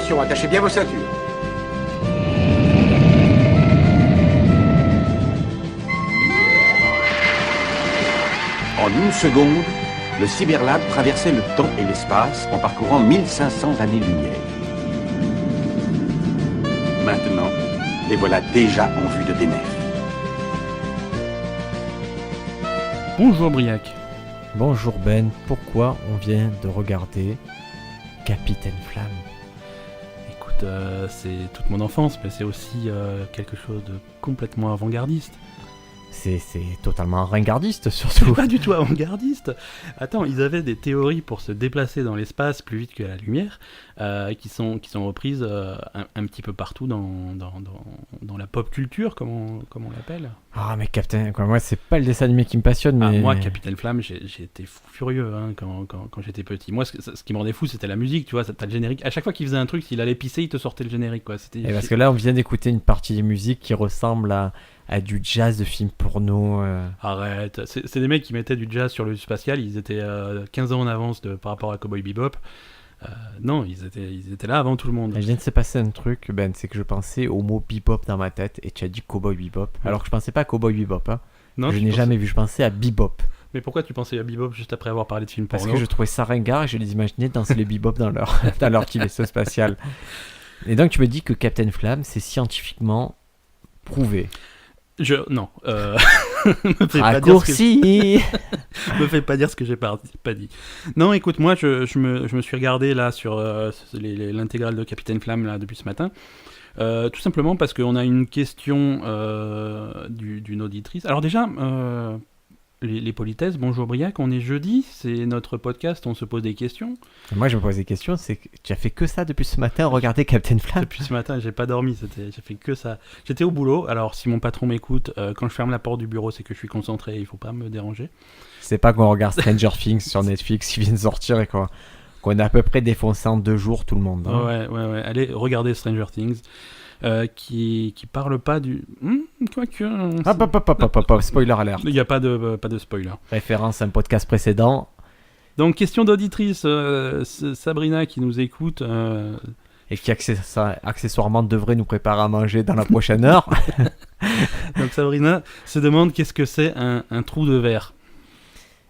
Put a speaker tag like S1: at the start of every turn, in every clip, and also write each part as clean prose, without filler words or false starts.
S1: Attention, attachez bien vos ceintures. En une seconde, le Cyberlab traversait le temps et l'espace en parcourant 1500 années-lumière. Maintenant, les voilà déjà en vue de Denef.
S2: Bonjour Briac.
S3: Bonjour Ben, pourquoi on vient de regarder Capitaine Flamme?
S2: Écoute, c'est toute mon enfance, mais c'est aussi quelque chose de complètement avant-gardiste.
S3: C'est totalement ringardiste
S2: C'est
S3: surtout.
S2: pas du tout avant-gardiste. Attends, ils avaient des théories pour se déplacer dans l'espace plus vite que la lumière, qui sont reprises un petit peu partout dans la pop culture, comme on l'appelle.
S3: Ah mais Captain, quoi, moi c'est pas le dessin animé qui me passionne, mais...
S2: Moi, Capitaine Flamme, j'ai été fou furieux quand j'étais petit. Moi, ce qui me rendait fou, c'était la musique, tu vois, t'as le générique. À chaque fois qu'il faisait un truc, s'il allait pisser, il te sortait le générique, quoi.
S3: Et parce que là on vient d'écouter une partie de musique qui ressemble à du jazz de film porno.
S2: Arrête, c'est des mecs qui mettaient du jazz sur le spatial, ils étaient 15 ans en avance par rapport à Cowboy Bebop. Non, ils étaient là avant tout le monde.
S3: Et je viens de se passer un truc, Ben, c'est que je pensais au mot bebop dans ma tête et tu as dit Cowboy Bebop, alors que je pensais pas à Cowboy Bebop, hein.
S2: Non,
S3: Je n'ai jamais vu, je pensais à bebop.
S2: Mais pourquoi tu pensais à Bebop juste après avoir parlé de film
S3: Parce
S2: porno?
S3: que je trouvais ça ringard et je les imaginais danser les bebop dans leur petit vaisseau spatial. Et donc tu me dis que Captain Flamme, c'est scientifiquement prouvé.
S2: Non. Me fais
S3: Raccourci.
S2: me fais pas dire ce que j'ai pas dit. Non, écoute, moi, je me suis regardé là sur l'intégrale de Capitaine Flamme là, depuis ce matin. Tout simplement parce qu'on a une question d'une auditrice. Alors déjà, les politesses, bonjour Briac, on est jeudi, c'est notre podcast, on se pose des questions.
S3: Moi je me pose des questions, c'est que tu as fait que ça depuis ce matin, regarder Captain Flamme.
S2: Depuis ce matin, j'ai pas dormi, j'ai fait que ça. J'étais au boulot, alors si mon patron m'écoute, quand je ferme la porte du bureau, c'est que je suis concentré, il faut pas me déranger.
S3: C'est pas qu'on regarde Stranger Things sur Netflix qui vient de sortir et qu'on a à peu près défoncé en 2 jours tout le monde. Hein.
S2: Ouais, allez, regardez Stranger Things. Qui parle pas du... Quoique...
S3: Hop, spoiler alert.
S2: Il n'y a pas de spoiler.
S3: Référence à un podcast précédent.
S2: Donc, question d'auditrice, Sabrina qui nous écoute...
S3: Et qui accessoirement devrait nous préparer à manger dans la prochaine heure.
S2: Donc, Sabrina se demande qu'est-ce que c'est un trou de verre.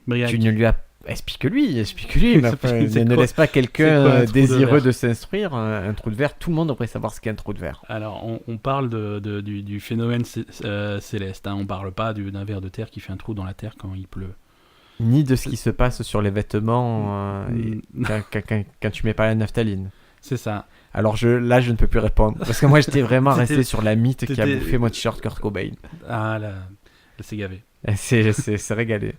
S2: Briac.
S3: Tu ne lui as... Explique-lui. Ne laisse pas quelqu'un désireux de s'instruire. Un trou de verre, tout le monde devrait savoir ce qu'est un trou de verre.
S2: Alors, on parle du phénomène céleste. Hein. On parle pas d'un ver de terre qui fait un trou dans la terre quand il pleut.
S3: Ni de ce qui se passe sur les vêtements quand tu mets pas la naphtaline.
S2: C'est ça.
S3: Alors je ne peux plus répondre. Parce que moi, j'étais vraiment resté sur la mythe qui a bouffé mon t-shirt Kurt Cobain.
S2: Ah là, c'est gavé.
S3: C'est régalé.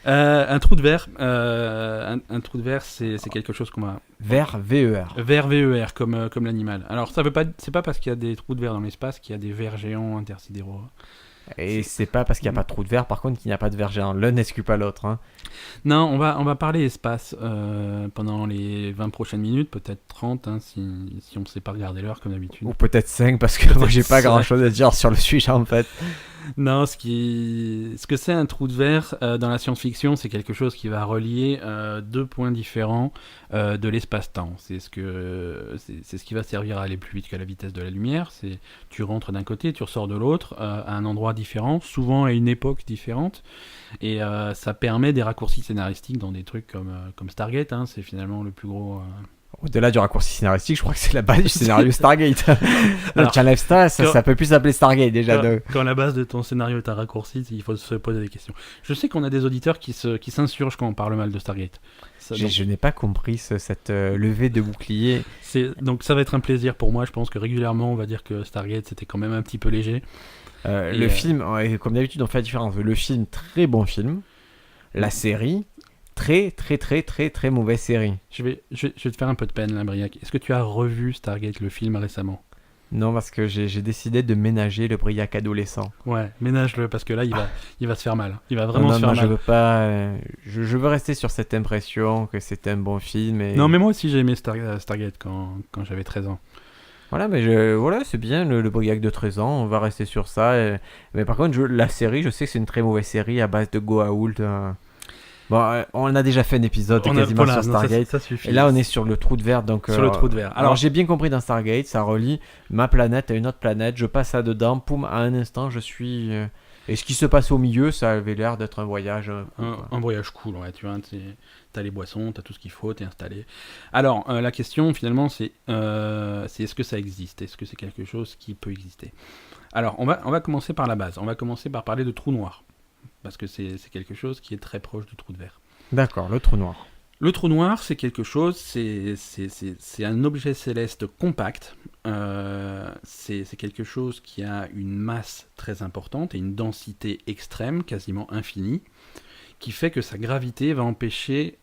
S2: Un trou de verre, un trou de verre, c'est quelque chose qu'on va...
S3: Verre, V-E-R.
S2: Verre, V-E-R, comme l'animal. Alors, c'est pas parce qu'il y a des trous de verre dans l'espace qu'il y a des vers géants intersidéraux.
S3: Et c'est pas parce qu'il n'y a pas de trou de verre, par contre, qu'il n'y a pas de verre géant. L'un n'exclut pas l'autre. Hein.
S2: Non, on va parler espace pendant les 20 prochaines minutes, peut-être 30, hein, si on ne sait pas regarder l'heure comme d'habitude.
S3: Ou peut-être 5, parce que moi, j'ai pas grand-chose à dire sur le sujet, en fait.
S2: Non, ce que c'est un trou de verre dans la science-fiction, c'est quelque chose qui va relier 2 points différents de l'espace-temps. C'est ce qui va servir à aller plus vite que la vitesse de la lumière. C'est tu rentres d'un côté, tu ressors de l'autre à un endroit différent, souvent à une époque différente, et ça permet des raccourcis scénaristiques dans des trucs comme Stargate. Hein, c'est finalement le plus gros.
S3: Au-delà du raccourci scénaristique, je crois que c'est la base du scénario Stargate.
S2: Alors,
S3: tu enlèves ça peut plus s'appeler Stargate déjà.
S2: Quand la base de ton scénario est un raccourci, il faut se poser des questions. Je sais qu'on a des auditeurs qui s'insurgent quand on parle mal de Stargate.
S3: Je n'ai pas compris cette levée de bouclier.
S2: Donc ça va être un plaisir pour moi. Je pense que régulièrement on va dire que Stargate c'était quand même un petit peu léger.
S3: Le film, comme d'habitude on fait la différence. Le film, très bon film. La série... très mauvaise série.
S2: Je vais te faire un peu de peine là, Briac. Est-ce que tu as revu Stargate, le film, récemment?
S3: Non, parce que j'ai décidé de ménager le Briac adolescent.
S2: Ouais, ménage-le, parce que là, il va se faire mal. Il va vraiment se faire mal.
S3: Je veux pas... Je veux rester sur cette impression que c'est un bon film. Et...
S2: Non, mais moi aussi, j'ai aimé Stargate quand j'avais 13 ans.
S3: Voilà, mais voilà, c'est bien, le Briac de 13 ans, on va rester sur ça. Mais par contre, la série, je sais que c'est une très mauvaise série à base de Goa'uld. Bon, on a déjà fait un épisode quasiment sur Stargate.
S2: Ça suffit.
S3: Et là, on est sur le trou de verre. Donc,
S2: sur le trou de verre.
S3: Alors, j'ai bien compris dans Stargate, ça relie ma planète à une autre planète. Je passe là-dedans, poum, à un instant, je suis. Et ce qui se passe au milieu, ça avait l'air d'être un voyage.
S2: Un voyage cool, ouais, tu vois. T'as les boissons, t'as tout ce qu'il faut, t'es installé. Alors, la question, finalement, c'est est-ce que ça existe ? Est-ce que c'est quelque chose qui peut exister ? Alors, on va commencer par la base. On va commencer par parler de trou noir. Parce que c'est quelque chose qui est très proche du trou de verre.
S3: D'accord, le trou noir.
S2: Le trou noir, c'est quelque chose, c'est un objet céleste compact. C'est quelque chose qui a une masse très importante et une densité extrême, quasiment infinie, qui fait que sa gravité va empêcher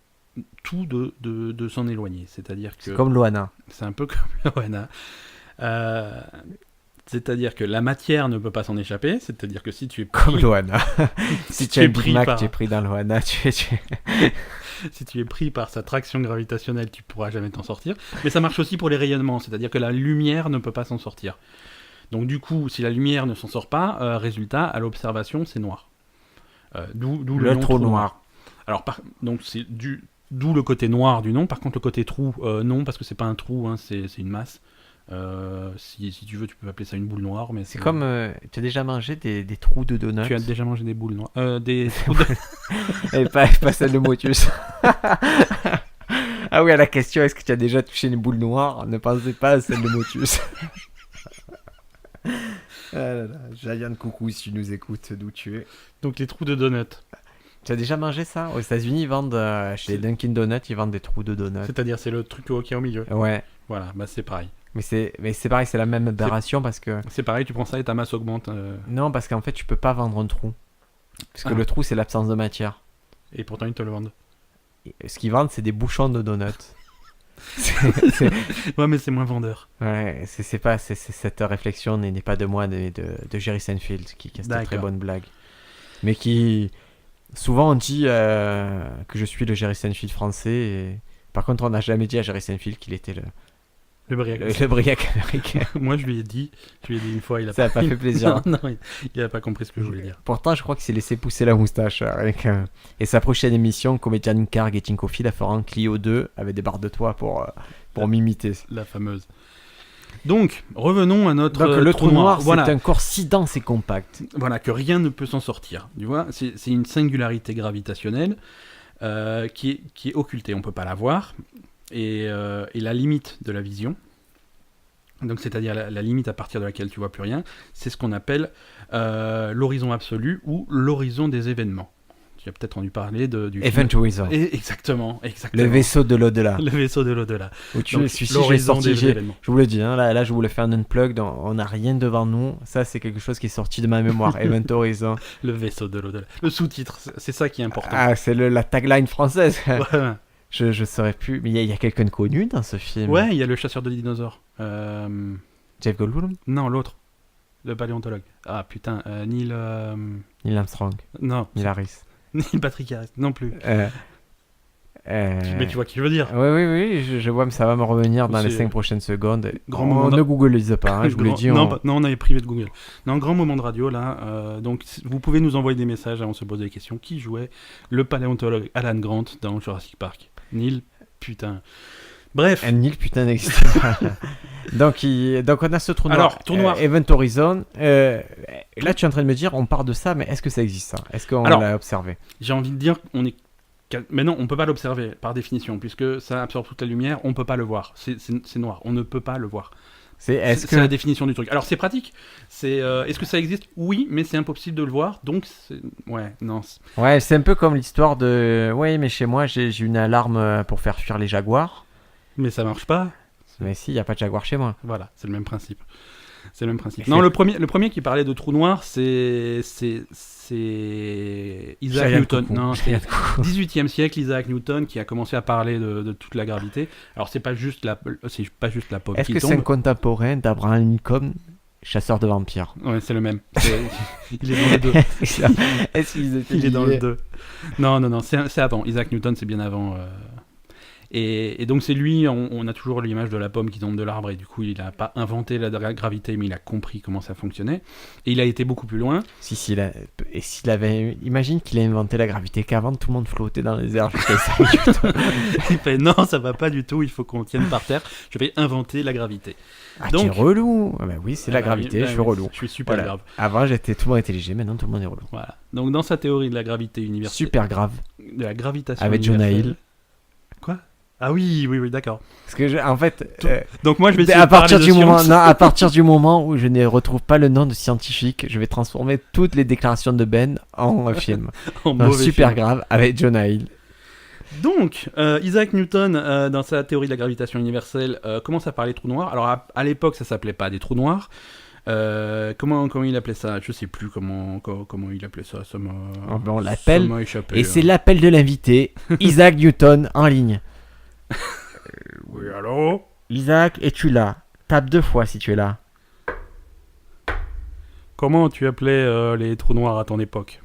S2: tout de s'en éloigner. C'est-à-dire que
S3: C'est comme Loana.
S2: c'est un peu comme Loana. C'est-à-dire que la matière ne peut pas s'en échapper. C'est-à-dire que si tu es
S3: Comme Loana. Si tu as
S2: es
S3: un Big
S2: pris
S3: Mac,
S2: par-
S3: tu es pris dans Loana.
S2: si tu es pris par sa traction gravitationnelle, tu pourras jamais t'en sortir. Mais ça marche aussi pour les rayonnements, c'est-à-dire que la lumière ne peut pas s'en sortir. Donc du coup, si la lumière ne s'en sort pas, résultat, à l'observation, c'est noir. D'où le
S3: Le
S2: nom
S3: trou noir.
S2: Alors, donc c'est d'où le côté noir du nom. Par contre, le côté trou, non, parce que c'est pas un trou, hein, c'est une masse. Si tu veux, tu peux appeler ça une boule noire, mais
S3: C'est comme. Tu as déjà mangé des trous de donuts.
S2: Tu as déjà mangé des boules noires, des trous de...
S3: Et pas celle de Motus. Ah oui, à la question, est-ce que tu as déjà touché une boule noire ? Ne pensez pas à celle de Motus. Ah là là, Jaliane, coucou si tu nous écoutes, d'où tu es.
S2: Donc les trous de donuts.
S3: Tu as déjà mangé ça ? Aux États-Unis, ils vendent, chez les Dunkin' Donuts, ils vendent des trous de donuts.
S2: C'est-à-dire, c'est le truc qui est au milieu.
S3: Ouais,
S2: Voilà, bah c'est pareil.
S3: mais c'est pareil, c'est la même aberration parce que.
S2: C'est pareil, tu prends ça et ta masse augmente.
S3: Non, parce qu'en fait, tu peux pas vendre un trou. Parce que
S2: Ah.
S3: le trou, c'est l'absence de matière.
S2: Et pourtant, ils te le vendent.
S3: Et ce qu'ils vendent, c'est des bouchons de donuts. c'est-
S2: Ouais, mais c'est moins vendeur.
S3: Ouais, cette réflexion n'est pas de moi, de Jerry Seinfeld, qui a cette très
S2: D'accord.
S3: bonne blague. Mais qui. Souvent, on dit que je suis le Jerry Seinfeld français. Et... Par contre, on n'a jamais dit à Jerry Seinfeld qu'il était
S2: Le briac.
S3: le Briac américain.
S2: Moi, je lui ai dit une fois, il a
S3: Ça a pas fait plaisir.
S2: Non, il a pas compris ce que je voulais dire.
S3: Pourtant, je crois qu'il s'est laissé pousser la moustache. Et sa prochaine émission, Comédienne Car Getting Coffee, la fera en Clio 2 avec des barres de toit pour m'imiter.
S2: La fameuse. Donc, revenons à notre
S3: Donc, le trou noir,
S2: Voilà.
S3: c'est un corps si dense et compact.
S2: Voilà, que rien ne peut s'en sortir. Tu vois, c'est une singularité gravitationnelle qui est occultée. On peut pas la voir. Et la limite de la vision, donc c'est-à-dire la limite à partir de laquelle tu vois plus rien, c'est ce qu'on appelle l'horizon absolu ou l'horizon des événements. Tu as peut-être entendu parler du
S3: Event Horizon.
S2: Exactement.
S3: Le vaisseau de l'au-delà.
S2: Le vaisseau de l'au-delà.
S3: Où tu
S2: Donc,
S3: celui-ci,
S2: l'horizon des
S3: je
S2: événements.
S3: vous le dis, hein, là je voulais faire un unplug, on n'a rien devant nous. Ça, c'est quelque chose qui est sorti de ma mémoire. Event Horizon.
S2: Le vaisseau de l'au-delà. Le sous-titre, c'est ça qui est important.
S3: Ah, c'est la tagline française.
S2: Voilà.
S3: Je saurais plus. Mais il y a quelqu'un de connu dans ce film.
S2: Ouais, il y a le chasseur de dinosaures.
S3: Jeff Goldblum.
S2: Non, l'autre. Le paléontologue. Ah putain, Neil...
S3: Neil Armstrong.
S2: Non,
S3: Neil Harris.
S2: Neil Patrick Harris, non plus. Mais tu vois qui je veux dire.
S3: Oui, je vois, mais ça va me revenir dans les
S2: C'est
S3: 5 prochaines secondes.
S2: grand moment
S3: Ne
S2: de-
S3: googlise pas, hein, je vous l'ai dit.
S2: Non, on avait privé de Google. Non, grand moment de radio là. Donc vous pouvez nous envoyer des messages avant de se poser des questions. Qui jouait le paléontologue Alan Grant dans Jurassic Park ? Neil, putain. Bref.
S3: Un Neil, putain, n'existe pas. donc on a ce trou noir.
S2: Alors, trou noir.
S3: Event Horizon. Là, tu es en train de me dire, on part de ça, mais est-ce que ça existe ça ? Est-ce qu'on
S2: Alors,
S3: l'a observé ?
S2: J'ai envie de dire qu'on est. Mais non, on peut pas l'observer par définition, puisque ça absorbe toute la lumière, on peut pas le voir. C'est noir, on ne peut pas le voir.
S3: C'est
S2: C'est la définition du truc. Alors c'est pratique. Est-ce que ça existe ? Oui, mais c'est impossible de le voir, donc ouais, non.
S3: Ouais, c'est un peu comme l'histoire de. Ouais, mais chez moi, j'ai une alarme pour faire fuir les jaguars.
S2: Mais ça marche pas.
S3: Mais si, il n'y a pas de jaguar chez moi.
S2: Voilà, c'est le même principe. C'est le même principe.
S3: Et
S2: Non,
S3: c'est-
S2: le premier qui parlait de trou noir, c'est Isaac
S3: Giant
S2: Newton.
S3: coucou.
S2: Non,
S3: Giant
S2: c'est
S3: coucou.
S2: 18e siècle, Isaac Newton qui a commencé à parler de toute la gravité. Alors c'est pas juste la pomme
S3: Est-ce
S2: qui
S3: que c'est un
S2: tombe.
S3: contemporain d'Abraham Lincoln, chasseur de vampires ?
S2: Ouais, c'est le même. Il est dans le 2.
S3: Est-ce qu'ils étaient
S2: Il est dans le
S3: liés ?
S2: 2. Non, c'est avant. Isaac Newton, c'est bien avant. Et donc c'est lui, on a toujours l'image de la pomme qui tombe de l'arbre, et du coup il n'a pas inventé la gravité, mais il a compris comment ça fonctionnait. Et il a été beaucoup plus loin.
S3: Et s'il avait... Imagine qu'il a inventé la gravité, qu'avant tout le monde flottait dans les airs jusqu'à 5 Newton.
S2: Il fait non, ça va pas du tout, il faut qu'on tienne par terre. Je vais inventer la gravité.
S3: Ah,
S2: Donc,
S3: tu es relou. Ah bah oui, c'est la gravité, je suis relou.
S2: Je suis super
S3: Voilà.
S2: grave.
S3: Avant, j'étais tout le monde était léger, maintenant tout le monde est relou.
S2: Voilà. Donc dans sa théorie de la gravité universelle,
S3: Super grave.
S2: de la gravitation
S3: Avec Jonah
S2: universelle.
S3: Hill.
S2: Quoi? Ah oui, d'accord.
S3: Parce que en fait,
S2: Donc moi je vais essayer
S3: à
S2: de parler
S3: partir
S2: de
S3: du moment,
S2: science.
S3: non, à partir du moment où je ne retrouve pas le nom de scientifique, je vais transformer toutes les déclarations de Ben en film.
S2: En
S3: Non,
S2: mauvais
S3: super
S2: film.
S3: grave avec Jonah Hill.
S2: Donc, Isaac Newton, dans sa théorie de la gravitation universelle, commence à parler trous noirs. Alors, à l'époque, ça s'appelait pas des trous noirs. Comment il appelait ça? Je sais plus comment il appelait ça. Ça m'a,
S3: On l'appelle.
S2: ça m'a échappé.
S3: Et c'est l'appel de l'invité, Isaac Newton, en ligne.
S2: Oui, allô?
S3: Isaac, es-tu là? Tape 2 fois si tu es là.
S2: Comment tu appelais les trous noirs à ton époque?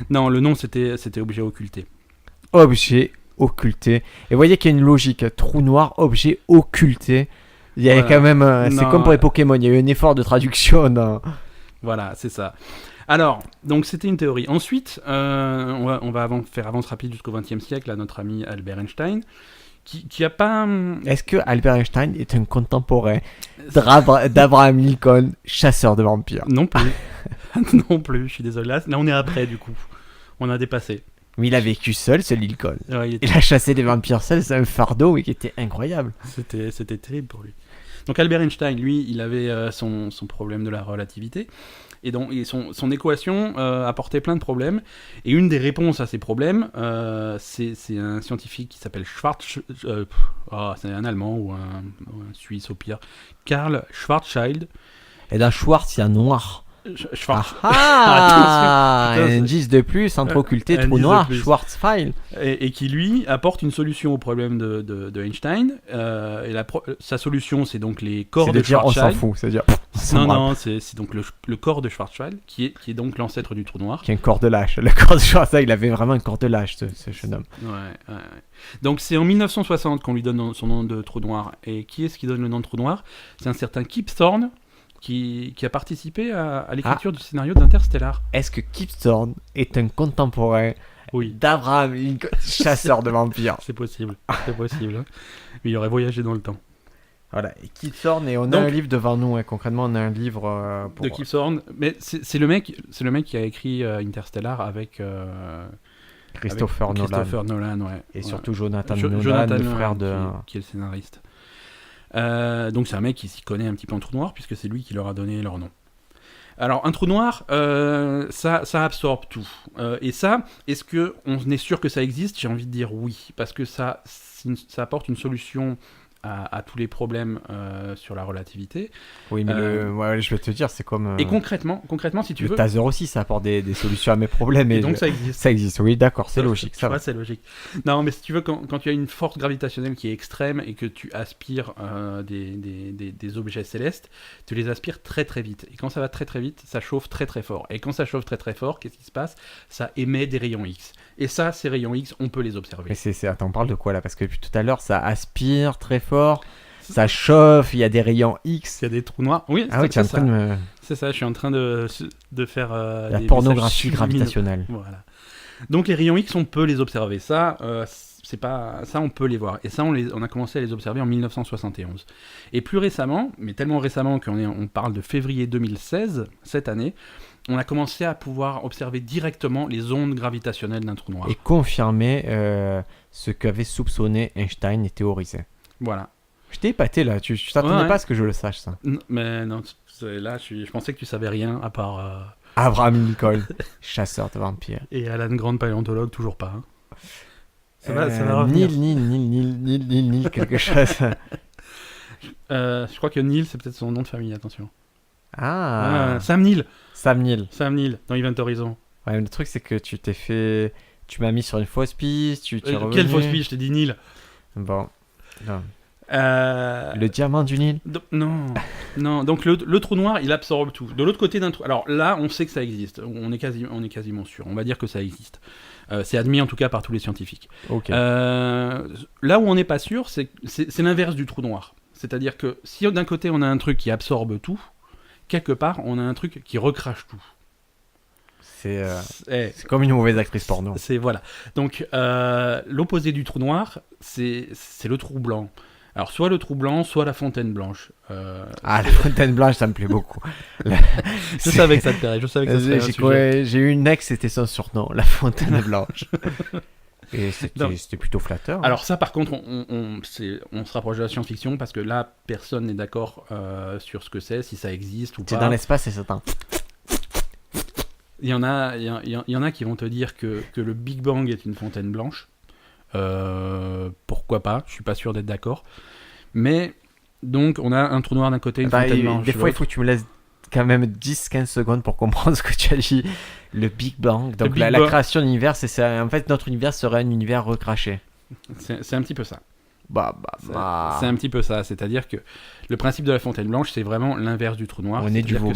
S2: Non, le nom c'était objet occulté.
S3: Objet occulté. Et vous voyez qu'il y a une logique. Trou noir, objet occulté. Il y a
S2: Voilà.
S3: quand même... c'est
S2: Non,
S3: comme pour les Pokémon, il y a eu un effort de traduction dans...
S2: Voilà, c'est ça. Alors, donc c'était une théorie. Ensuite, on va faire avance rapide jusqu'au XXe siècle à notre ami Albert Einstein, qui a pas...
S3: Est-ce que Albert Einstein est un contemporain d'Abraham Lincoln, chasseur de vampires?
S2: Non plus. Non plus, je suis désolé. Là, on est après, du coup. On a dépassé.
S3: Mais il a vécu seul, ce Lincoln.
S2: Ouais,
S3: Il a chassé des vampires seul, c'est un fardeau mais qui était incroyable.
S2: C'était terrible pour lui. Donc Albert Einstein, lui, il avait son problème de la relativité. Et donc son équation apportait plein de problèmes. Et une des réponses à ces problèmes, c'est un scientifique qui s'appelle c'est un Allemand ou un Suisse au pire. Karl Schwarzschild.
S3: Et dans Schwartz, il y a noir.
S2: Schwarz.
S3: Ah,
S2: Attention.
S3: un indice de plus, entre occulté,
S2: Un
S3: trou
S2: indice de
S3: noir,
S2: plus.
S3: Schwarzfile.
S2: Et qui lui apporte une solution au problème de Einstein. Et sa solution, c'est donc les corps
S3: C'est
S2: de
S3: de dire on s'en
S2: Schwarzschild.
S3: fout, c'est-à-dire
S2: Non, c'est donc le corps de Schwarzschild qui est donc l'ancêtre du trou noir.
S3: qui a un corps de lâche. Le corps de Schwarzfile, il avait vraiment un corps de lâche, ce jeune homme.
S2: Ouais. Donc c'est en 1960 qu'on lui donne son nom de trou noir. Et qui est-ce qui donne le nom de trou noir? C'est un certain Kip Thorne qui a participé à l'écriture du scénario d'Interstellar.
S3: Est-ce que Kip Thorne est un contemporain
S2: Oui,
S3: d'Abraham Lincoln, chasseur de vampires?
S2: c'est possible. C'est possible. Hein. Mais il aurait voyagé dans le temps.
S3: Voilà, et Kip Thorne, et on a
S2: Donc-
S3: un livre devant nous, hein. Concrètement, on a un livre pour...
S2: De Kip Thorne. Mais c'est le mec qui a écrit Interstellar avec
S3: Christopher Nolan.
S2: Christopher Nolan, ouais.
S3: Et
S2: Ouais.
S3: surtout Jonathan
S2: Jo-
S3: Nolan,
S2: Jonathan
S3: le
S2: Nolan,
S3: frère de...
S2: qui est le scénariste. Donc c'est un mec qui s'y connaît un petit peu en trou noir, puisque c'est lui qui leur a donné leur nom. Alors un trou noir, ça absorbe tout. Et ça, est-ce qu'on est sûr que ça existe? J'ai envie de dire oui, parce que ça apporte une solution à tous les problèmes sur la relativité.
S3: Oui, mais ouais, je vais te dire, c'est comme...
S2: Et concrètement, si tu
S3: le
S2: veux...
S3: taser aussi, ça apporte des solutions à mes problèmes.
S2: Et donc ça existe.
S3: Ça existe, oui, d'accord, c'est logique, ça va.
S2: Ouais, c'est logique. Non, mais si tu veux, quand tu as une force gravitationnelle qui est extrême et que tu aspires des objets célestes, tu les aspires très très vite. Et quand ça va très très vite, ça chauffe très très fort. Et quand ça chauffe très très fort, qu'est-ce qui se passe? Ça émet des rayons X. Et ça, ces rayons X, on peut les observer.
S3: Mais attends, on parle de quoi là? Parce que depuis tout à l'heure, ça aspire très fort, ça chauffe, il y a des rayons X.
S2: Il y a des trous noirs. Oui,
S3: Ah oui, tu es en train de me...
S2: C'est ça, je suis en train de faire
S3: La
S2: des
S3: pornographie
S2: messages subliminaux.
S3: gravitationnelle.
S2: Voilà. Donc les rayons X, on peut les observer. Ça, on peut les voir. Et ça, on a commencé à les observer en 1971. Et plus récemment, mais tellement récemment on parle de février 2016, cette année, on a commencé à pouvoir observer directement les ondes gravitationnelles d'un trou noir.
S3: Et confirmer ce qu'avait soupçonné Einstein et théorisé.
S2: Voilà.
S3: Je t'ai épaté là, tu t'attendais
S2: Ouais.
S3: pas à ce que je le sache ça.
S2: Mais non, là, je pensais que tu savais rien, à part...
S3: Abraham Lincoln, chasseur de vampires.
S2: Et Alan Grant, paléontologue, toujours pas. Hein. Ça va revenir.
S3: Nil, quelque chose.
S2: Je crois que Neil, c'est peut-être son nom de famille, attention.
S3: Ah,
S2: Sam Neill.
S3: Sam Neill.
S2: Sam Neill, dans Event Horizon.
S3: Ouais, mais le truc c'est que tu m'as mis sur une fausse piste, tu es revenu.
S2: Quelle fausse piste, je t'ai dit Neil.
S3: Bon. Non. Le diamant du Nil.
S2: Non, non. Donc le trou noir, il absorbe tout. De l'autre côté d'un trou. Alors là, on sait que ça existe. On est quasiment sûr. On va dire que ça existe. C'est admis en tout cas par tous les scientifiques.
S3: Ok.
S2: Là où on n'est pas sûr, c'est l'inverse du trou noir. C'est-à-dire que si d'un côté on a un truc qui absorbe tout, quelque part on a un truc qui recrache tout.
S3: C'est comme une mauvaise actrice porno.
S2: Voilà. Donc l'opposé du trou noir, c'est le trou blanc. Alors soit le trou blanc, soit la fontaine blanche.
S3: La fontaine blanche, ça me plaît beaucoup.
S2: Je savais que ça te plairait. Je savais que ça serait un sujet.
S3: J'ai eu une ex, c'était son surnom, la fontaine blanche. Et c'était plutôt flatteur.
S2: Alors ça, par contre, on se rapproche de la science-fiction parce que là, personne n'est d'accord sur ce que c'est, si ça existe ou pas.
S3: C'est dans l'espace et ça teint.
S2: Il y en a qui vont te dire que le Big Bang est une fontaine blanche. Pourquoi pas, je suis pas sûr d'être d'accord. Mais donc on a un trou noir d'un côté, une fontaine blanche.
S3: Des fois, il faut que tu me laisses quand même 10-15 secondes pour comprendre ce que tu as dit. Le Big Bang, donc la création de l'univers, en fait notre univers serait un univers recraché.
S2: C'est un petit peu ça.
S3: C'est
S2: un petit peu ça, c'est-à-dire que le principe de la fontaine blanche, c'est vraiment l'inverse du trou noir. C'est-à-dire que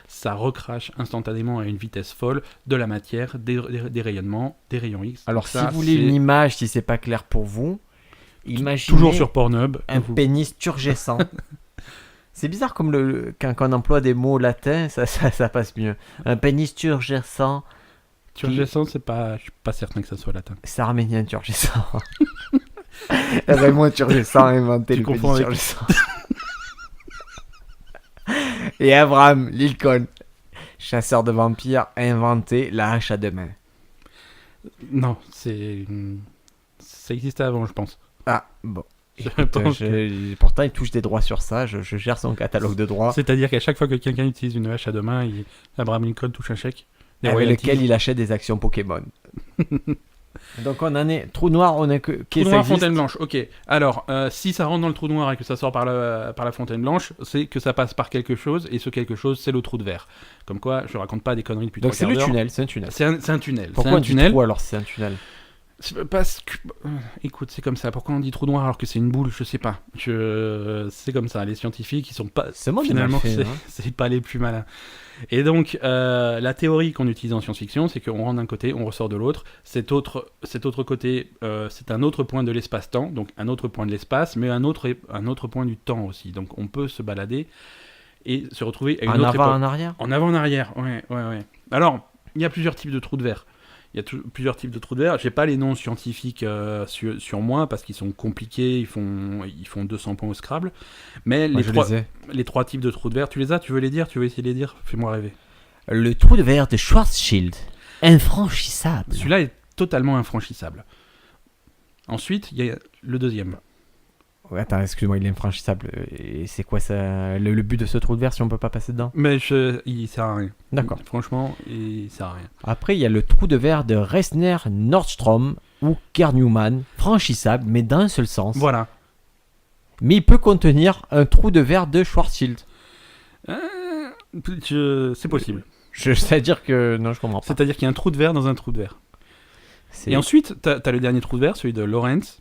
S2: ça recrache instantanément à une vitesse folle de la matière, des rayonnements, des rayons X.
S3: Alors si vous voulez une image, si c'est pas clair pour vous, imaginez
S2: toujours sur Pornhub,
S3: un pénis turgescent. C'est bizarre comme quand on emploie des mots latins, ça passe mieux. Un pénis turgescent.
S2: Turgescent, je suis pas certain que ça soit latin.
S3: C'est arménien turgescent. Raymond Turgescent a inventé le pénis turgescent. Et Abraham Lincoln, chasseur de vampires, a inventé la hache à deux mains.
S2: Non, ça existait avant, je pense.
S3: Ah, bon. Pourtant, il touche des droits sur ça. Je gère son catalogue de droits.
S2: C'est-à-dire qu'à chaque fois que quelqu'un utilise une hache à deux mains, Abraham Lincoln touche un chèque.
S3: Avec lequel il achète des actions Pokémon. Donc on en est trou noir, on est
S2: trou noir, fontaine blanche. Ok. Alors si ça rentre dans le trou noir et que ça sort par la fontaine blanche, c'est que ça passe par quelque chose et ce quelque chose c'est le trou de verre. Comme quoi, je raconte pas des conneries depuis 3 quarts d'heure.
S3: Donc c'est le tunnel, c'est un tunnel.
S2: C'est un tunnel.
S3: Pourquoi
S2: c'est un
S3: on dit
S2: tunnel.
S3: trou alors c'est un tunnel?
S2: Parce que, écoute, c'est comme ça. Pourquoi on dit trou noir alors que c'est une boule? Je sais pas. C'est comme ça. Les scientifiques, ils sont pas. Finalement, c'est pas les plus malins. Et donc, la théorie qu'on utilise en science-fiction, c'est qu'on rentre d'un côté, on ressort de l'autre. Cet autre côté, c'est un autre point de l'espace-temps, donc un autre point de l'espace, mais un autre point du temps aussi. Donc, on peut se balader et se retrouver à une autre époque.
S3: En avant, en arrière.
S2: En avant, en arrière. Ouais. Alors, il y a plusieurs types de trous de verre. Plusieurs types de trous de verre. J'ai pas les noms scientifiques sur moi parce qu'ils sont compliqués, ils font 200 points au Scrabble. Mais les trois types de trous de verre, tu les as? Tu veux les dire? Tu veux essayer de les dire? Fais-moi rêver.
S3: Le trou de verre de Schwarzschild, infranchissable.
S2: Celui-là est totalement infranchissable. Ensuite, il y a le deuxième.
S3: Ouais, attends, excuse-moi, il est infranchissable. Et c'est quoi ça, le but de ce trou de verre si on peut pas passer dedans?
S2: Mais il sert à rien.
S3: D'accord.
S2: Franchement, il sert à rien.
S3: Après, il y a le trou de verre de Reisner-Nordstrom ou Kerr-Newman, franchissable, mais d'un seul sens.
S2: Voilà.
S3: Mais il peut contenir un trou de verre de Schwarzschild.
S2: C'est possible.
S3: C'est-à-dire que... Non, je comprends pas.
S2: C'est-à-dire qu'il y a un trou de verre dans un trou de verre. Et ensuite, t'as le dernier trou de verre, celui de Lorentz,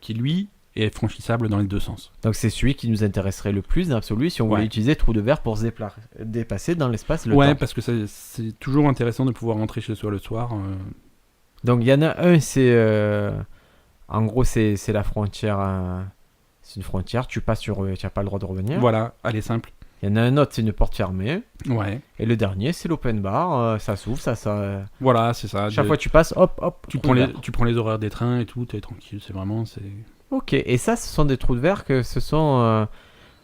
S2: qui lui... est franchissable dans les deux sens. Donc
S3: c'est celui qui nous intéresserait le plus dans l'absolu si on voulait utiliser trou de verre pour se dépasser dans l'espace le temps.
S2: Parce que c'est toujours intéressant de pouvoir rentrer chez soi le soir.
S3: Donc il y en a un, c'est en gros c'est la frontière, c'est une frontière, tu passes sur, tu n'as pas le droit de revenir.
S2: Voilà, allez simple.
S3: Il y en a un autre, c'est une porte fermée.
S2: Ouais.
S3: Et le dernier, c'est l'open bar, ça s'ouvre, ça.
S2: Voilà, c'est ça.
S3: Chaque fois que tu passes, hop.
S2: Tu prends les horaires des trains et tout, t'es tranquille, c'est vraiment
S3: Ok, et ça, ce sont des trous de verre que ce sont...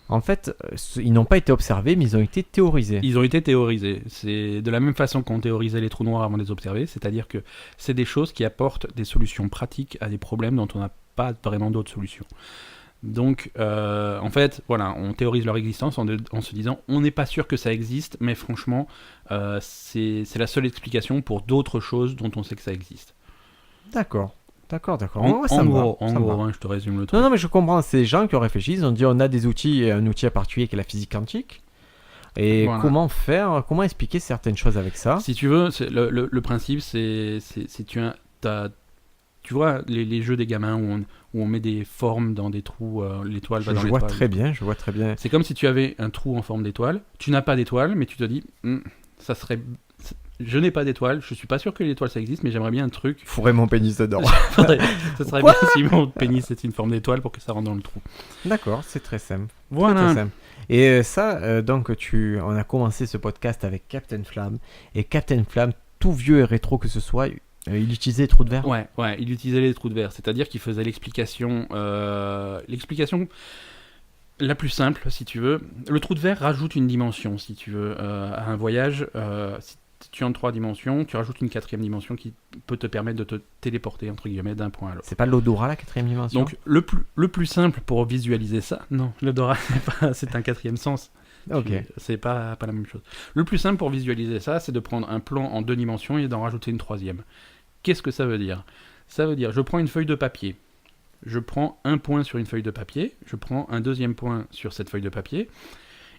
S3: en fait, ils n'ont pas été observés, mais ils ont été théorisés.
S2: Ils ont été théorisés. C'est de la même façon qu'on théorisait les trous noirs avant de les observer, c'est-à-dire que c'est des choses qui apportent des solutions pratiques à des problèmes dont on n'a pas vraiment d'autres solutions. Donc, en fait, voilà, on théorise leur existence en se disant, on n'est pas sûr que ça existe, mais franchement, c'est la seule explication pour d'autres choses dont on sait que ça existe.
S3: D'accord.
S2: En gros, je te résume le truc.
S3: Non, mais je comprends. C'est des gens qui ont réfléchi. Ils ont dit on a des outils, et un outil en particulier qui est la physique quantique. Et voilà. Comment expliquer certaines choses avec ça?
S2: Si tu veux, le principe, c'est tu vois les jeux des gamins où où on met des formes dans des trous, l'étoile va dans
S3: Je vois
S2: l'étoile.
S3: très bien, je vois très bien.
S2: C'est comme si tu avais un trou en forme d'étoile, tu n'as pas d'étoile, mais tu te dis, ça serait... Je n'ai pas d'étoile, je suis pas sûr que l'étoile ça existe, mais j'aimerais bien un truc.
S3: Fourrer mon pénis dedans.
S2: Ça serait bien si mon pénis est une forme d'étoile pour que ça rentre dans le trou.
S3: D'accord, c'est très simple.
S2: Voilà.
S3: Très simple. Et ça, donc, on a commencé ce podcast avec Captain Flamme. Et Captain Flamme, tout vieux et rétro que ce soit, il utilisait les trous de verre.
S2: Ouais, il utilisait les trous de verre, c'est-à-dire qu'il faisait l'explication la plus simple, si tu veux. Le trou de verre rajoute une dimension, si tu veux, à un voyage. Si tu es en 3 dimensions, tu rajoutes une 4e dimension qui peut te permettre de te téléporter, entre guillemets, d'un point à l'autre.
S3: C'est pas l'odorat, la 4e dimension?
S2: Donc, le plus simple pour visualiser ça, non, l'odorat, c'est un 4e sens.
S3: Ok.
S2: C'est pas la même chose. Le plus simple pour visualiser ça, c'est de prendre un plan en 2 dimensions et d'en rajouter une 3e. Qu'est-ce que ça veut dire? Ça veut dire, je prends une feuille de papier, je prends un point sur une feuille de papier, je prends un 2e point sur cette feuille de papier,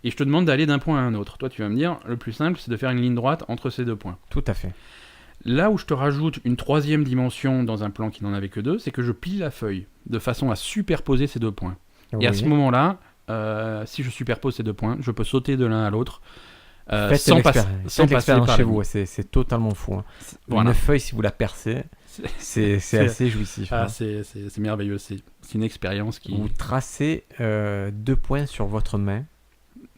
S2: et je te demande d'aller d'un point à un autre. Toi, tu vas me dire, le plus simple, c'est de faire une ligne droite entre ces 2 points.
S3: Tout à fait.
S2: Là où je te rajoute une 3e dimension dans un plan qui n'en avait que 2, c'est que je plie la feuille de façon à superposer ces 2 points.
S3: Oui.
S2: Et à ce moment-là, si je superpose ces 2 points, je peux sauter de l'un à l'autre sans passer par
S3: chez
S2: la
S3: vous. C'est totalement fou. Hein.
S2: Voilà.
S3: Une feuille, si vous la percez, c'est assez jouissif.
S2: Ah,
S3: hein.
S2: c'est merveilleux. C'est une expérience qui...
S3: Vous tracez 2 points sur votre main.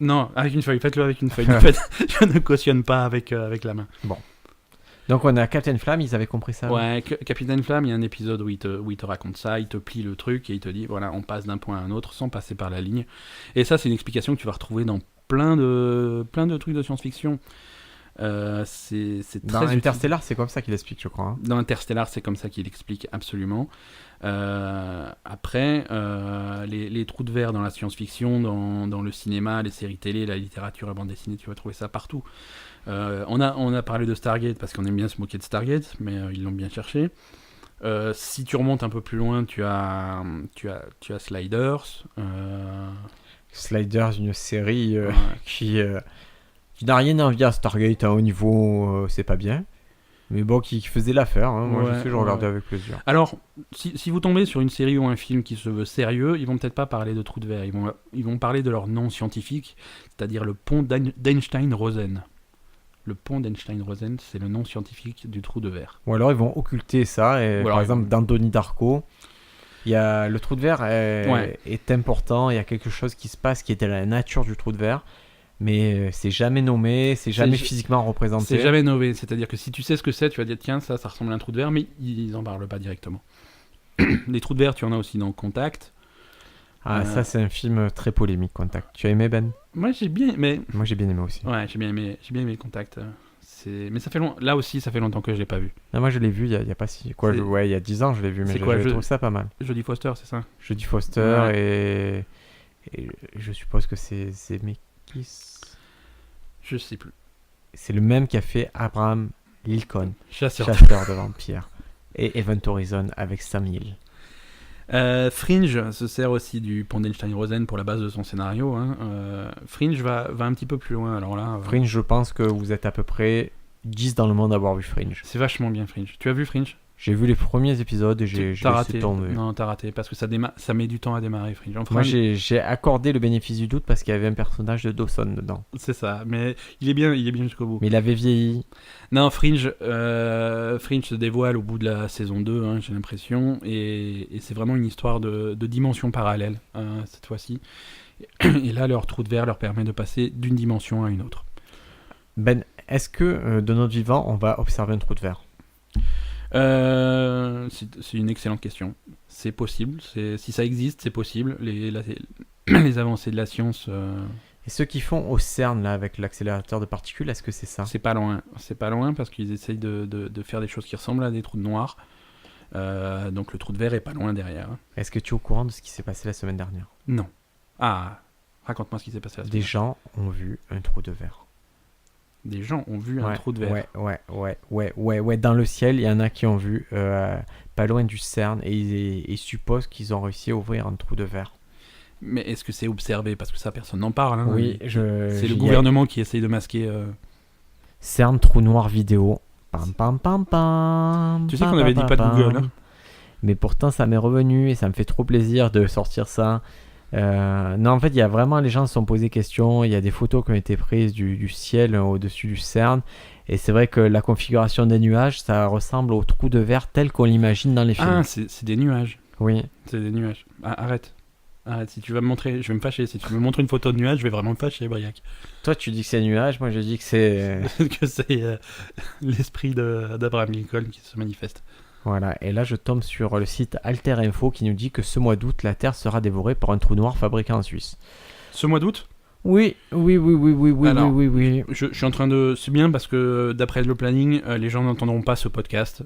S2: Non, avec une feuille. Faites-le avec une feuille. En fait, je ne cautionne pas avec la main.
S3: Bon. Donc on a Captain Flamme, ils avaient compris ça.
S2: Ouais, Capitaine Flamme, il y a un épisode où il te raconte ça, il te plie le truc et il te dit, voilà, on passe d'un point à un autre sans passer par la ligne. Et ça, c'est une explication que tu vas retrouver dans plein de trucs de science-fiction. C'est
S3: Dans
S2: très
S3: Interstellar, c'est comme ça qu'il explique, je crois. hein.
S2: Dans Interstellar, c'est comme ça qu'il explique absolument. Après, les trous de verre dans la science-fiction, dans le cinéma, les séries télé, la littérature, la bande dessinée, tu vas trouver ça partout. On a parlé de Stargate parce qu'on aime bien se moquer de Stargate, mais ils l'ont bien cherché. Si tu remontes un peu plus loin, tu as Sliders.
S3: Sliders, une série
S2: Ouais.
S3: qui n'a rien à envier à Stargate à haut niveau, c'est pas bien. Mais bon, qui faisait l'affaire. hein. Moi, je sais, je regardais avec plaisir.
S2: Alors, si vous tombez sur une série ou un film qui se veut sérieux, ils vont peut-être pas parler de trous de verre. Ils vont parler de leur nom scientifique, c'est-à-dire le pont d'Einstein-Rosen. Le pont d'Einstein-Rosen, c'est le nom scientifique du trou de verre.
S3: Ou alors, ils vont occulter ça. Et,
S2: Ou alors,
S3: par exemple, dans Donnie Darko, il y a, le trou de verre est important. Il y a quelque chose qui se passe qui est de la nature du trou de verre. Mais c'est jamais nommé, c'est jamais physiquement représenté.
S2: C'est jamais nommé, c'est-à-dire que si tu sais ce que c'est, tu vas dire tiens, ça ressemble à un trou de verre, mais ils en parlent pas directement. Les trous de verre, tu en as aussi dans Contact.
S3: Ça, c'est un film très polémique, Contact. Tu as aimé, Ben?
S2: Moi, j'ai bien aimé.
S3: Moi, j'ai bien aimé aussi.
S2: Ouais, j'ai bien aimé Contact. Mais ça fait là aussi, ça fait longtemps que je l'ai pas vu.
S3: Non, moi, je l'ai vu il y a pas si... Quoi, il y a 10 ans, je l'ai vu, mais je trouve ça pas mal.
S2: Jodie Foster, c'est ça?
S3: Jodie Foster et je suppose que c'est Zemeckis.
S2: Je sais plus.
S3: C'est le même qui a fait Abraham Lincoln,
S2: Chasseur
S3: chasseur de vampires, et Event Horizon avec Sam Neill.
S2: Fringe se sert aussi du pont d'Einstein-Rosen pour la base de son scénario. Hein. Fringe va un petit peu plus loin. Alors là,
S3: Fringe, je pense que vous êtes à peu près 10 dans le monde à avoir vu Fringe.
S2: c'est vachement bien Fringe. Tu as vu Fringe?
S3: J'ai vu les premiers épisodes et j'ai
S2: T'as
S3: laissé
S2: raté.
S3: tomber.
S2: Non, t'as raté parce que ça met du temps à démarrer Fringe. Enfin,
S3: Moi, j'ai accordé le bénéfice du doute parce qu'il y avait un personnage de Dawson dedans.
S2: c'est ça, mais il est bien jusqu'au bout.
S3: Mais il avait vieilli.
S2: Non, Fringe se dévoile au bout de la saison 2, hein, j'ai l'impression, et c'est vraiment une histoire de dimension parallèle cette fois-ci. Et là, leur trou de verre leur permet de passer d'une dimension à une autre.
S3: Ben, est-ce que de notre vivant, on va observer un trou de verre?
S2: C'est une excellente question. C'est possible. Si ça existe, c'est possible. Les avancées de la science,
S3: Et ceux qui font au CERN là, avec l'accélérateur de particules, est-ce que c'est ça?
S2: c'est pas loin. C'est pas loin parce qu'ils essayent de faire des choses qui ressemblent à des trous de noirs. Donc le trou de verre est pas loin derrière.
S3: Est-ce que tu es au courant de ce qui s'est passé la semaine dernière?
S2: Non. Ah, raconte-moi ce qui s'est passé la semaine
S3: Des gens ont vu un trou de verre.
S2: Des gens ont vu un trou de verre.
S3: Ouais. Dans le ciel, il y en a qui ont vu pas loin du CERN et ils supposent qu'ils ont réussi à ouvrir un trou de verre.
S2: Mais est-ce que c'est observé? Parce que ça, personne n'en parle. Hein.
S3: Oui,
S2: c'est le gouvernement qui essaye de masquer.
S3: CERN trou noir vidéo. Pam pam pam pam.
S2: Tu sais qu'on avait dit pas de Google. Hein.
S3: Mais pourtant, ça m'est revenu et ça me fait trop plaisir de sortir ça. Non, en fait, il y a vraiment, les gens se sont posés questions. Il y a des photos qui ont été prises du ciel au-dessus du CERN. Et c'est vrai que la configuration des nuages, ça ressemble au trou de verre tel qu'on l'imagine dans les films.
S2: Ah, c'est des nuages.
S3: Oui.
S2: C'est des nuages. Ah, arrête, si tu vas me montrer, je vais me fâcher. Si tu me montres une photo de nuage, je vais vraiment me fâcher, Briac.
S3: Toi, tu dis que c'est nuage, moi je dis que c'est...
S2: que c'est l'esprit d'Abraham Lincoln qui se manifeste.
S3: Voilà, et là je tombe sur le site Alter Info qui nous dit que ce mois d'août, la Terre sera dévorée par un trou noir fabriqué en Suisse.
S2: Ce mois d'août ?
S3: Oui.
S2: Alors,
S3: oui.
S2: Je suis en train de... C'est bien parce que d'après le planning, les gens n'entendront pas ce podcast.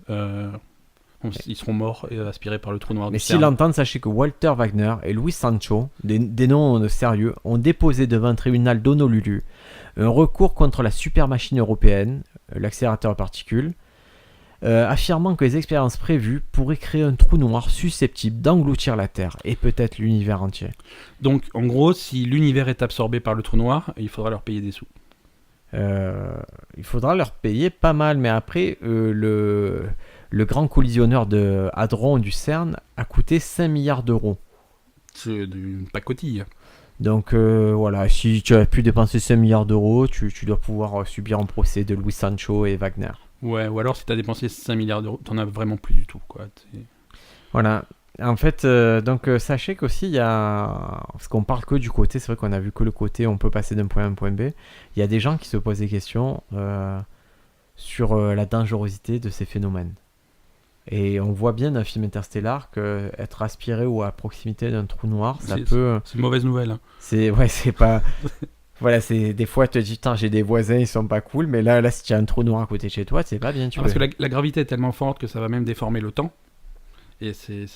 S2: Ils seront morts et aspirés par le trou noir.
S3: Mais
S2: du CERN.
S3: s'ils l'entendent, sachez que Walter Wagner et Luis Sancho, des noms sérieux, ont déposé devant un tribunal d'Honolulu un recours contre la super machine européenne, l'accélérateur à particules, affirmant que les expériences prévues pourraient créer un trou noir susceptible d'engloutir la Terre et peut-être l'univers entier.
S2: Donc, en gros, si l'univers est absorbé par le trou noir, il faudra leur payer des sous.
S3: Il faudra leur payer pas mal, mais après, le grand collisionneur de Hadron du CERN a coûté 5 milliards d'euros.
S2: C'est une pacotille.
S3: Donc voilà, si tu as pu dépenser 5 milliards d'euros, tu dois pouvoir subir un procès de Luis Sancho et Wagner.
S2: Ouais, ou alors si tu as dépensé 5 milliards d'euros, t'en as vraiment plus du tout, quoi.
S3: Voilà. En fait, donc sachez qu'aussi il y a... Parce qu'on parle que du côté, c'est vrai qu'on a vu que le côté, on peut passer d'un point A à un point B. Il y a des gens qui se posent des questions sur la dangerosité de ces phénomènes. Et on voit bien dans le film Interstellar qu'être aspiré ou à proximité d'un trou noir, ça peut...
S2: C'est une mauvaise nouvelle. Hein.
S3: C'est pas... Voilà, c'est des fois tu te dis, j'ai des voisins, ils sont pas cool, mais là si tu as un trou noir à côté de chez toi, c'est pas bien.
S2: Parce que la gravité est tellement forte que ça va même déformer le temps. Et c'est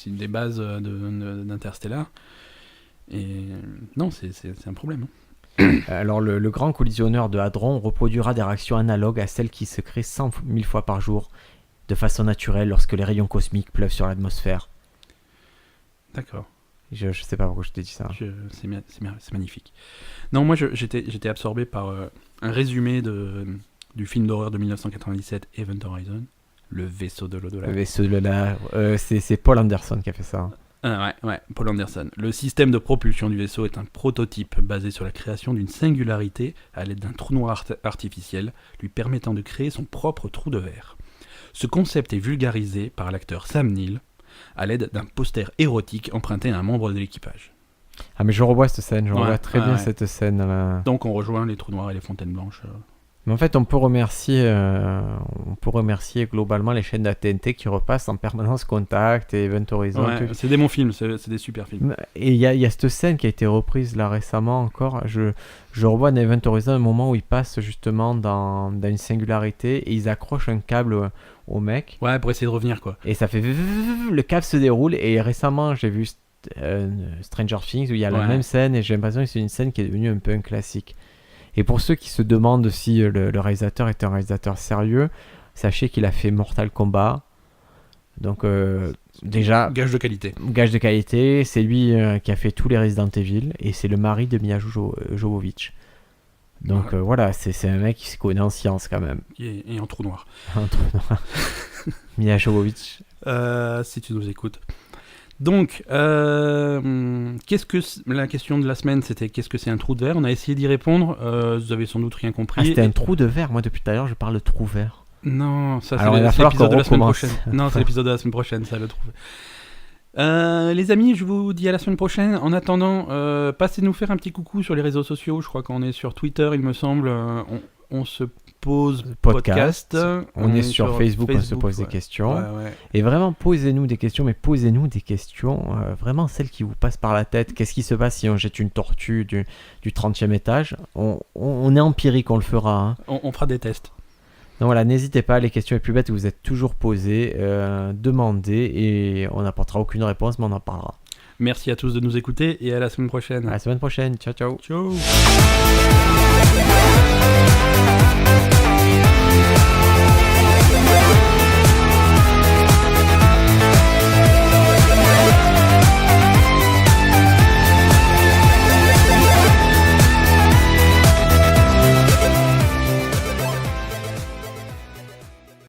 S2: une des bases d'Interstellar. Et non, c'est un problème.
S3: Alors le grand collisionneur de Hadron reproduira des réactions analogues à celles qui se créent 100 000 fois par jour, de façon naturelle, lorsque les rayons cosmiques pleuvent sur l'atmosphère.
S2: D'accord.
S3: Je sais pas pourquoi je t'ai dit ça.
S2: C'est magnifique. Non, moi j'étais absorbé par un résumé du film d'horreur de 1997, Event Horizon, le vaisseau de l'au-delà.
S3: Le vaisseau de l'au-delà, c'est Paul Anderson qui a fait ça.
S2: Ouais, Paul Anderson. Le système de propulsion du vaisseau est un prototype basé sur la création d'une singularité à l'aide d'un trou noir artificiel, lui permettant de créer son propre trou de verre. Ce concept est vulgarisé par l'acteur Sam Neill à l'aide d'un poster érotique emprunté à un membre de l'équipage.
S3: Ah mais je revois cette scène, je revois très bien cette scène.
S2: Donc on rejoint les trous noirs et les fontaines blanches.
S3: Mais en fait on peut remercier globalement les chaînes de la TNT qui repassent en permanence Contact et Event Horizon.
S2: Ouais, c'est des bons films, c'est des super films.
S3: Et il y a cette scène qui a été reprise là récemment encore. Je revois dans Event Horizon un moment où ils passent justement dans une singularité et ils accrochent un câble au mec.
S2: Ouais, pour essayer de revenir quoi.
S3: Et ça fait le câble se déroule et récemment j'ai vu Stranger Things où il y a la même scène et j'ai l'impression que c'est une scène qui est devenue un peu un classique. Et pour ceux qui se demandent si le réalisateur est un réalisateur sérieux, sachez qu'il a fait Mortal Kombat. Donc déjà...
S2: Gage de qualité.
S3: Gage de qualité. C'est lui qui a fait tous les Resident Evil et c'est le mari de Mia Jovovich. Donc voilà, c'est un mec qui se connaît en science quand même.
S2: Et en trou noir.
S3: Un trou noir. Mia Jovovich.
S2: Si tu nous écoutes. Donc, la question de la semaine, c'était qu'est-ce que c'est un trou de verre ? On a essayé d'y répondre, vous avez sans doute rien compris.
S3: Ah, c'était un trou de verre. Moi, depuis tout à l'heure, je parle de trou vert.
S2: Non, ça
S3: alors,
S2: c'est l'épisode de la semaine prochaine. Non, c'est l'épisode de la semaine prochaine, ça, le trou vert. Les amis, je vous dis à la semaine prochaine. En attendant, passez nous faire un petit coucou sur les réseaux sociaux. Je crois qu'on est sur Twitter, il me semble. On se pose podcast.
S3: On est sur Facebook, on se pose des questions. Ouais. Et vraiment, posez-nous des questions, mais posez-nous des questions, vraiment celles qui vous passent par la tête. Qu'est-ce qui se passe si on jette une tortue du 30e étage ? On est empirique, on le fera. Hein.
S2: On fera des tests.
S3: Donc voilà, n'hésitez pas, les questions les plus bêtes vous êtes toujours posées, demandez et on n'apportera aucune réponse, mais on en parlera.
S2: Merci à tous de nous écouter et à la semaine prochaine.
S3: À la semaine prochaine, ciao ciao.
S2: Ciao.